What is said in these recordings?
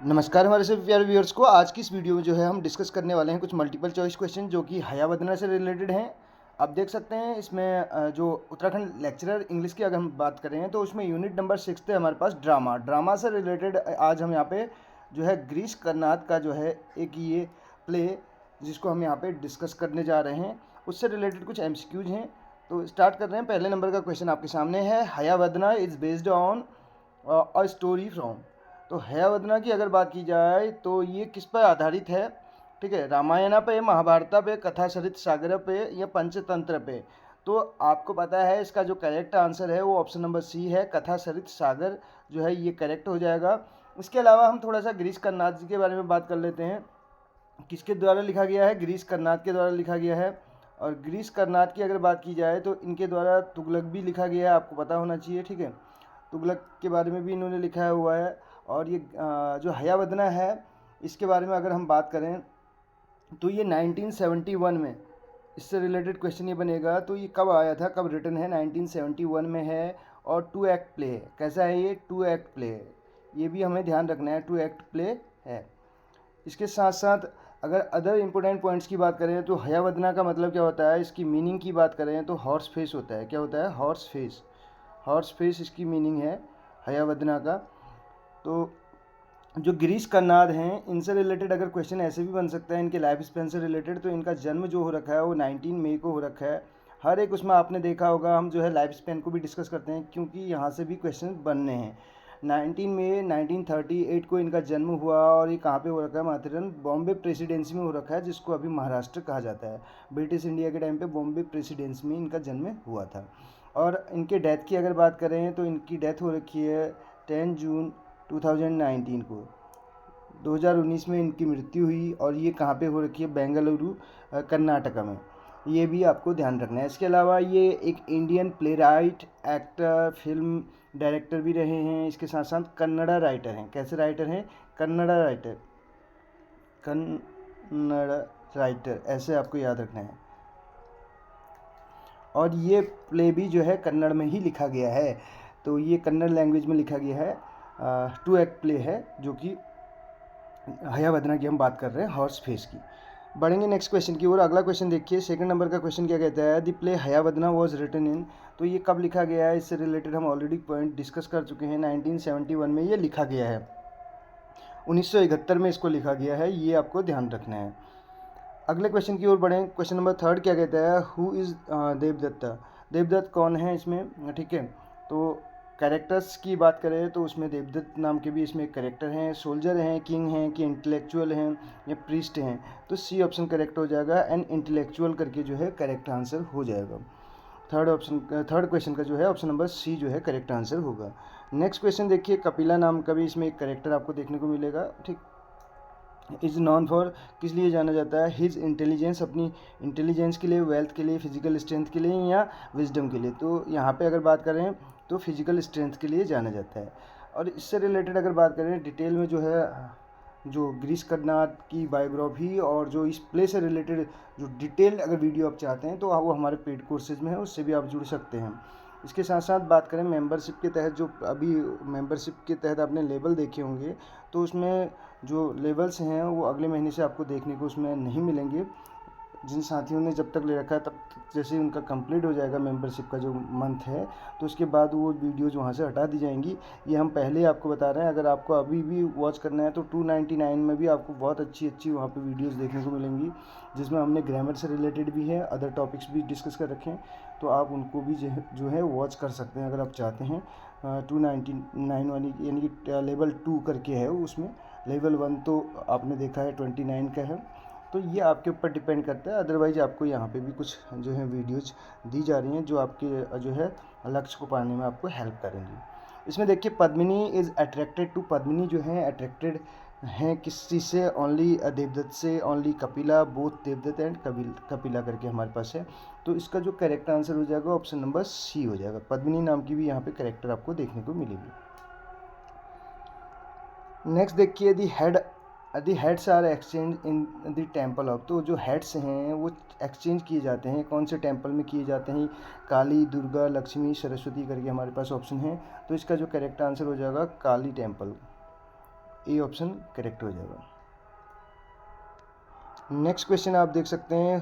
नमस्कार हमारे सभी प्यारे व्यूअर्स को। आज की इस वीडियो में जो है हम डिस्कस करने वाले हैं कुछ मल्टीपल चॉइस क्वेश्चन जो कि हयावदना से रिलेटेड हैं। आप देख सकते हैं इसमें जो उत्तराखंड लेक्चरर इंग्लिश की अगर हम बात करें तो उसमें यूनिट नंबर 6 है हमारे पास ड्रामा से रिलेटेड। आज हम यहाँ पे जो है गिरीश कर्नाड का जो है एक ये प्ले जिसको हम यहाँ पे डिस्कस करने जा रहे हैं, उससे रिलेटेड कुछ MCQs हैं। तो स्टार्ट कर रहे हैं। पहले नंबर का क्वेश्चन आपके सामने है, Hayavadana is based on a story from. तो हयावदना की अगर बात की जाए तो ये किस पर आधारित है? ठीक है, रामायण पे, महाभारत पे, कथा सरित सागर पे या पंचतंत्र पे? तो आपको पता है इसका जो करेक्ट आंसर है वो ऑप्शन नंबर सी है, कथा सरित सागर जो है ये करेक्ट हो जाएगा। इसके अलावा हम थोड़ा सा गिरीश कर्नाड जी के बारे में बात कर लेते हैं। किसके द्वारा लिखा गया है? गिरीश कर्नाड के द्वारा लिखा गया है। और गिरीश कर्नाड की अगर बात की जाए तो इनके द्वारा तुगलक भी लिखा गया है, आपको पता होना चाहिए। ठीक है, तुगलक के बारे में भी इन्होंने लिखा हुआ है। और ये जो हयावदना है इसके बारे में अगर हम बात करें तो ये 1971 में, इससे रिलेटेड क्वेश्चन ये बनेगा। तो ये कब आया था, कब रिटन है? 1971 में है और 2 एक्ट प्ले है। कैसा है ये? 2 एक्ट प्ले है, ये भी हमें ध्यान रखना है, 2 एक्ट प्ले है। इसके साथ साथ अगर अदर इम्पोर्टेंट पॉइंट्स की बात करें तो हयावदना का मतलब क्या होता है, इसकी मीनिंग की बात करें तो हॉर्स फेस होता है। क्या होता है? Horse face. हॉर्स फेस इसकी मीनिंग है हयावदना का। तो जो गिरीश कर्नाड हैं इनसे रिलेटेड अगर क्वेश्चन ऐसे भी बन सकता है, इनके लाइफ स्पेन से रिलेटेड, तो इनका जन्म जो हो रखा है वो 19 मई को हो रखा है। हर एक उसमें आपने देखा होगा हम जो है लाइफ स्पेन को भी डिस्कस करते हैं क्योंकि यहाँ से भी क्वेश्चन बनने हैं। 19 मई 1938 को इनका जन्म हुआ और ये कहाँ पे हो रखा है? माथेरन बॉम्बे प्रेसिडेंसी में हो रखा है, जिसको अभी महाराष्ट्र कहा जाता है। ब्रिटिश इंडिया के टाइम पे बॉम्बे प्रेसिडेंसी में इनका जन्म हुआ था। और इनके डेथ की अगर बात करें तो इनकी डेथ हो रखी है 10 जून 2019 को। 2019 में इनकी मृत्यु हुई और ये कहाँ पे हो रखी है? बेंगलुरु, कर्नाटका में। ये भी आपको ध्यान रखना है। इसके अलावा ये एक Indian play right, actor, film director भी रहे हैं। इसके साथ साथ कन्नड़ा राइटर हैं। कैसे राइटर हैं? कन्नड़ा राइटर, कन्नड़ा राइटर, ऐसे आपको याद रखना है। और ये प्ले भी जो है कन्नड़ में ही लिखा गया है, तो ये कन्नड़ लैंग्वेज में लिखा गया है। 2 एक्ट प्ले है जो कि हयावदना की हम बात कर रहे हैं, हॉर्स फेस की। बढ़ेंगे नेक्स्ट क्वेश्चन की ओर। अगला क्वेश्चन देखिए, सेकंड नंबर का क्वेश्चन क्या कहता है? The play Hayavadana was written in. तो ये कब लिखा गया है? इससे रिलेटेड हम ऑलरेडी पॉइंट डिस्कस कर चुके हैं। 1971 में ये लिखा गया है, 1971 में इसको लिखा गया है, ये आपको ध्यान रखना है। अगले क्वेश्चन की ओर बढ़ें। क्वेश्चन नंबर 3 क्या कहता है? Who is Devdatta. देवदत्त कौन है इसमें? ठीक है, तो कैरेक्टर्स की बात करें तो उसमें देवदत्त नाम के भी इसमें एक कैरेक्टर हैं। सोल्जर हैं, किंग हैं कि इंटेलेक्चुअल हैं या प्रीस्ट हैं? तो सी ऑप्शन करेक्ट हो जाएगा, एंड इंटेलेक्चुअल करके जो है करेक्ट आंसर हो जाएगा। थर्ड क्वेश्चन का जो है ऑप्शन नंबर सी जो है करेक्ट आंसर होगा। नेक्स्ट क्वेश्चन देखिए, कपिला नाम का भी इसमें एक करेक्टर आपको देखने को मिलेगा। ठीक, इज़ नॉन फॉर, किस लिए जाना जाता है? हिज इंटेलिजेंस, अपनी इंटेलिजेंस के लिए, वेल्थ के लिए, फिजिकल स्ट्रेंथ के लिए या विजडम के लिए? तो यहाँ पे अगर बात करें तो फिजिकल स्ट्रेंथ के लिए जाना जाता है। और इससे रिलेटेड अगर बात करें डिटेल में जो है, जो गिरीश कर्नाड की बायोग्राफी और जो इस प्ले से रिलेटेड जो डिटेल अगर वीडियो आप चाहते हैं तो वो हमारे पेड कोर्सेज में है, उससे भी आप जुड़ सकते हैं। इसके साथ साथ बात करें मेंबरशिप के तहत, जो अभी मेंबरशिप के तहत आपने लेवल देखे होंगे, तो उसमें जो लेवल्स हैं वो अगले महीने से आपको देखने को उसमें नहीं मिलेंगे। जिन साथियों ने जब तक ले रखा है तब जैसे ही उनका कंप्लीट हो जाएगा मेंबरशिप का जो मंथ है, तो उसके बाद वो वीडियोज़ वहाँ से हटा दी जाएंगी। ये हम पहले ही आपको बता रहे हैं। अगर आपको अभी भी वॉच करना है तो 299 में भी आपको बहुत अच्छी अच्छी वहाँ पे वीडियोज़ देखने को मिलेंगी, जिसमें हमने ग्रामर से रिलेटेड भी है, अदर टॉपिक्स भी डिस्कस कर रखे हैं। तो आप उनको भी जो है वॉच कर सकते हैं अगर आप चाहते हैं। 299 वाली यानी कि लेवल 2 करके है उसमें। लेवल 1 तो आपने देखा है 29 का है। तो ये आपके ऊपर डिपेंड करता है। अदरवाइज आपको यहाँ पे भी कुछ जो है वीडियोज़ दी जा रही हैं जो आपके जो है लक्ष्य को पाने में आपको हेल्प करेंगी। इसमें देखिए, Padmini is attracted to, Padmini जो है अट्रैक्टेड हैं किस चीज़ से? ओनली देवदत्त से, only Kapila, both Devadatta and Kapila करके हमारे पास है। तो इसका जो करेक्ट आंसर हो जाएगा ऑप्शन नंबर सी हो जाएगा। पद्मिनी नाम की भी यहाँ पे करेक्टर आपको देखने को मिलेगी। नेक्स्ट देखिए, the heads are exchanged in the temple of. तो जो हेड्स हैं वो एक्सचेंज किए जाते हैं, कौन से टेम्पल में किए जाते हैं? काली, दुर्गा, लक्ष्मी, सरस्वती करके हमारे पास ऑप्शन है। तो इसका जो करेक्ट आंसर हो जाएगा Kali temple. A option correct हो जाएगा। नेक्स्ट क्वेश्चन आप देख सकते हैं,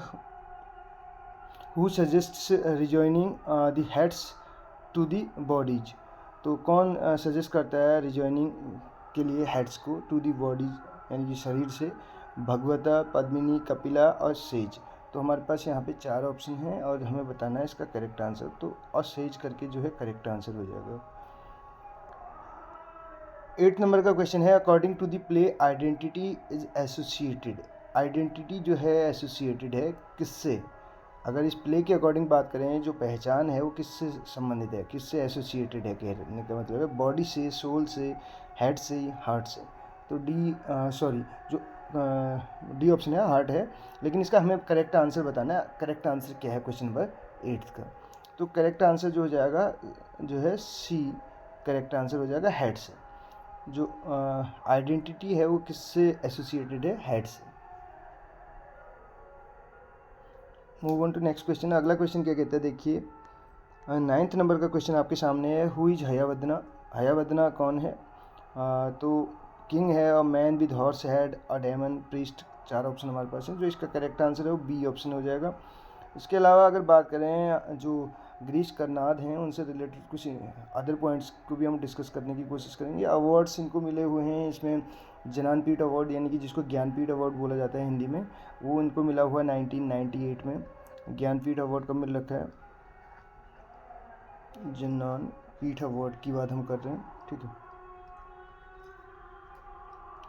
who suggests rejoining the heads to the bodies. तो कौन सजेस्ट करता है रिजॉइनिंग के लिए हेड्स को टू द बॉडीज यानी कि शरीर से? भगवता, पद्मिनी, कपिला और सेज। तो हमारे पास यहाँ पे 4 ऑप्शन हैं और हमें बताना है इसका करेक्ट आंसर। तो और सेज करके जो है करेक्ट आंसर हो जाएगा। 8 नंबर का क्वेश्चन है, according to the play identity is associated. Identity जो है एसोसिएटेड है किससे? अगर इस प्ले के अकॉर्डिंग बात करें, जो पहचान है वो किससे संबंधित है, किससे एसोसिएटेड है, कहने का मतलब है बॉडी से, सोल से, हेड से, हार्ट से। तो जो डी ऑप्शन है हार्ट है, लेकिन इसका हमें करेक्ट आंसर बताना है। करेक्ट आंसर क्या है क्वेश्चन नंबर 8 का? तो करेक्ट आंसर जो हो जाएगा जो है सी, करेक्ट आंसर हो जाएगा हेड से। जो आइडेंटिटी है वो किससे एसोसिएटेड है? हेड से। Move on to next question. अगला क्वेश्चन क्या कहता है देखिए, 9th नंबर का क्वेश्चन आपके सामने है, हु इज हयावदना। हयावदना कौन है? तो किंग है, और मैन विद हॉर्स हेड, और डेमन, प्रीस्ट। 4 ऑप्शन हमारे पास हैं। जो इसका करेक्ट आंसर है वो बी ऑप्शन हो जाएगा। इसके अलावा अगर बात करें जो ग्रीस कर्नाद हैं उनसे रिलेटेड कुछ अदर पॉइंट्स को भी हम डिस्कस करने की कोशिश करेंगे। अवार्ड्स इनको मिले हुए हैं, इसमें ज्ञानपीठ अवार्ड यानी कि जिसको ज्ञानपीठ अवार्ड बोला जाता है हिंदी में, वो इनको मिला हुआ है 1998 में। ज्ञानपीठ अवार्ड कब मिल रखा है? ज्ञानपीठ अवार्ड की बात हम कर रहे हैं, ठीक है।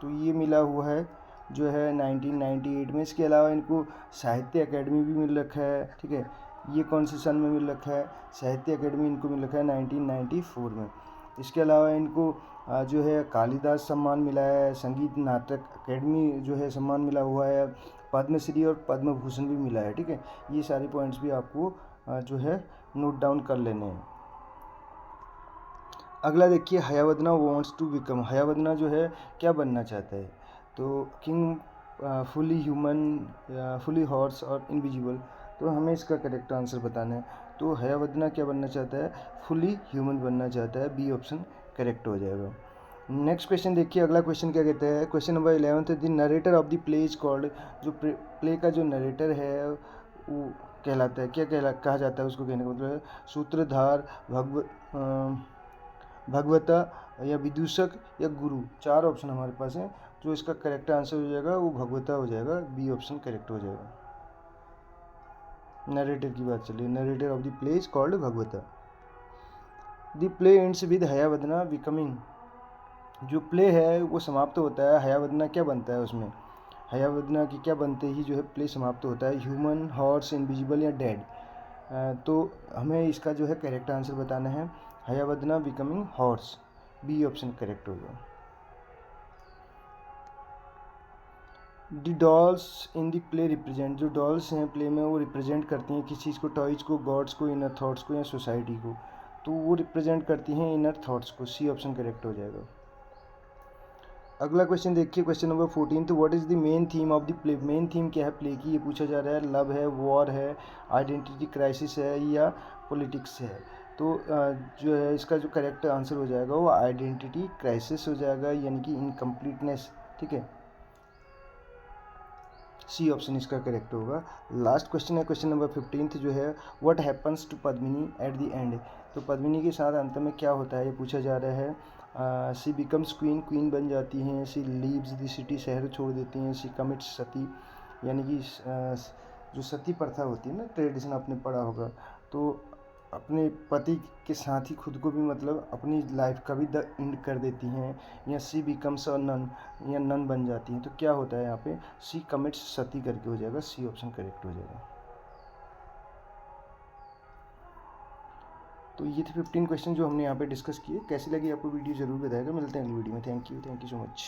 तो ये मिला हुआ है जो है 1998 में। इसके अलावा इनको साहित्य अकेडमी भी मिल रखा है, ठीक है। ये कौन से सन में मिल रखा है? साहित्य अकेडमी इनको मिल रखा है 1994 में। इसके अलावा इनको जो है कालिदास सम्मान मिला है, संगीत नाटक अकेडमी जो है सम्मान मिला हुआ है, पद्मश्री और पद्म भूषण भी मिला है, ठीक है। ये सारे पॉइंट्स भी आपको जो है नोट डाउन कर लेने हैं। अगला देखिए, हयावदना वांट्स टू बिकम। हयावदना जो है क्या बनना चाहता है? तो king, fully human, fully horse और इनविजिबल। तो हमें इसका करेक्ट आंसर बताना है। तो हयावदना क्या बनना चाहता है? फुली ह्यूमन बनना चाहता है। बी ऑप्शन करेक्ट हो जाएगा। नेक्स्ट क्वेश्चन देखिए, अगला क्वेश्चन क्या कहता है? Question number 11 the narrator of the play is called. जो प्ले का जो नरेटर है वो कहलाता है, क्या कहा जाता है उसको? कहने का मतलब है सूत्रधार, भगवता या विदूषक या गुरु। 4 ऑप्शन हमारे पास हैं। जो इसका करेक्ट आंसर हो जाएगा वो भगवता हो जाएगा। बी ऑप्शन करेक्ट हो जाएगा। नरेटर की बात चलिए, narrator of the play is called Bhagavata. The play ends with Hayavadana becoming. जो प्ले है वो समाप्त होता है, हयावदना क्या बनता है उसमें? हयावदना की क्या बनते ही जो है प्ले समाप्त होता है? ह्यूमन, हॉर्स, इनविजिबल या डेड। तो हमें इसका जो है करेक्ट आंसर बताना है। Hayavadana becoming horse. B option correct होगा। The dolls in the play represent. जो डॉल्स हैं प्ले में वो रिप्रेजेंट करती हैं किस चीज़ को? टॉयज को, गॉड्स को, इनर थॉट्स को या सोसाइटी को। तो वो रिप्रेजेंट करती हैं इनर थॉट्स को। सी ऑप्शन करेक्ट हो जाएगा। अगला क्वेश्चन देखिए, क्वेश्चन नंबर 14 तो what is the main theme of the play. Main theme क्या है प्ले की? ये पूछा जा रहा है। लव है, वॉर है, आइडेंटिटी क्राइसिस है या पॉलिटिक्स है। तो जो है इसका जो करेक्ट आंसर हो जाएगा वो आइडेंटिटी क्राइसिस हो जाएगा, यानी कि इनकम्प्लीटनेस, ठीक है। सी ऑप्शन इसका करेक्ट होगा। लास्ट क्वेश्चन है क्वेश्चन नंबर 15 जो है, what happens to Padmini at the end. तो पद्मिनी के साथ अंत में क्या होता है ये पूछा जा रहा है। सी बिकम्स क्वीन, क्वीन बन जाती हैं। सी लीव्स द सिटी, शहर छोड़ देती हैं। सी कमिट्स सती, यानी कि जो सती प्रथा होती है ना, ट्रेडिशन आपने पढ़ा होगा, तो अपने पति के साथ ही खुद को भी मतलब अपनी लाइफ का भी द एंड कर देती हैं। या सी बिकम्स अ नन, या नन बन जाती हैं। तो क्या होता है यहाँ पे? सी कमिट्स सती करके हो जाएगा। सी ऑप्शन करेक्ट हो जाएगा। तो ये थे 15 क्वेश्चन जो हमने यहाँ पे डिस्कस किए। कैसी लगी आपको वीडियो ज़रूर बताएगा। मिलते हैं अगली वीडियो में। Thank you so much.